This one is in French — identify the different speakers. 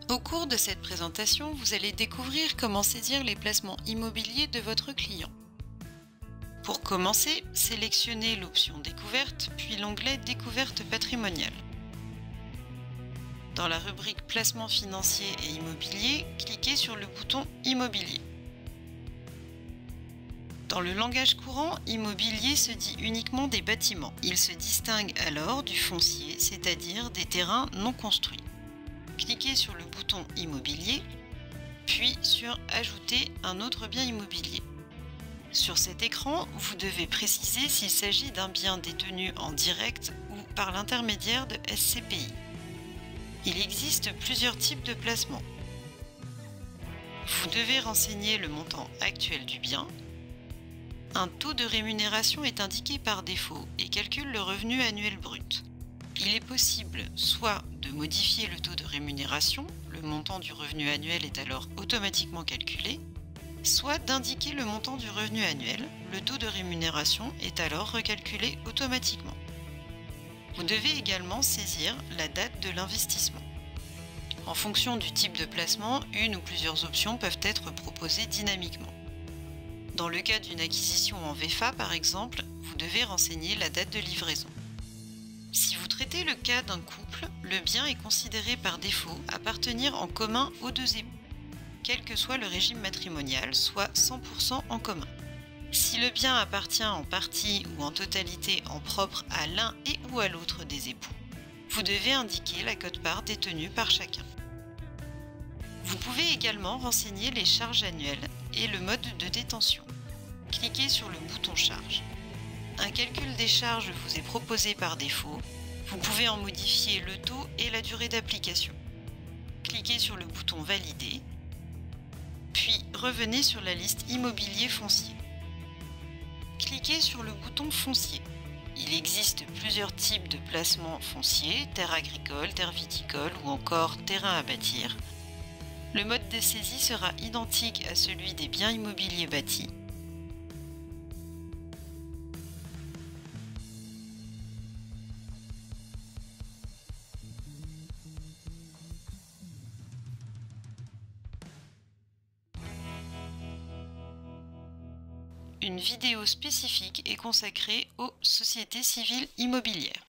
Speaker 1: Au cours de cette présentation, vous allez découvrir comment saisir les placements immobiliers de votre client. Pour commencer, sélectionnez l'option Découverte, puis l'onglet Découverte patrimoniale. Dans la rubrique Placements financiers et immobiliers, cliquez sur le bouton Immobilier. Dans le langage courant, immobilier se dit uniquement des bâtiments. Il se distingue alors du foncier, c'est-à-dire des terrains non construits. Cliquez sur le bouton Immobilier, puis sur Ajouter un autre bien immobilier. Sur cet écran, vous devez préciser s'il s'agit d'un bien détenu en direct ou par l'intermédiaire de SCPI. Il existe plusieurs types de placements. Vous devez renseigner le montant actuel du bien. Un taux de rémunération est indiqué par défaut et calcule le revenu annuel brut. Il est possible soit de modifier le taux de rémunération, le montant du revenu annuel est alors automatiquement calculé, soit d'indiquer le montant du revenu annuel, le taux de rémunération est alors recalculé automatiquement. Vous devez également saisir la date de l'investissement. En fonction du type de placement, une ou plusieurs options peuvent être proposées dynamiquement. Dans le cas d'une acquisition en VFA par exemple, vous devez renseigner la date de livraison. Si vous traitez le cas d'un couple, le bien est considéré par défaut appartenir en commun aux deux époux, quel que soit le régime matrimonial, soit 100% en commun. Si le bien appartient en partie ou en totalité en propre à l'un et ou à l'autre des époux, vous devez indiquer la quote-part détenue par chacun. Vous pouvez également renseigner les charges annuelles et le mode de détention. Cliquez sur le bouton Charges. Un calcul des charges vous est proposé par défaut. Vous pouvez en modifier le taux et la durée d'application. Cliquez sur le bouton Valider, puis revenez sur la liste Immobilier foncier. Cliquez sur le bouton Foncier. Il existe plusieurs types de placements fonciers, terres agricoles, terres viticoles ou encore terrains à bâtir. Le mode de saisie sera identique à celui des biens immobiliers bâtis. Une vidéo spécifique est consacrée aux sociétés civiles immobilières.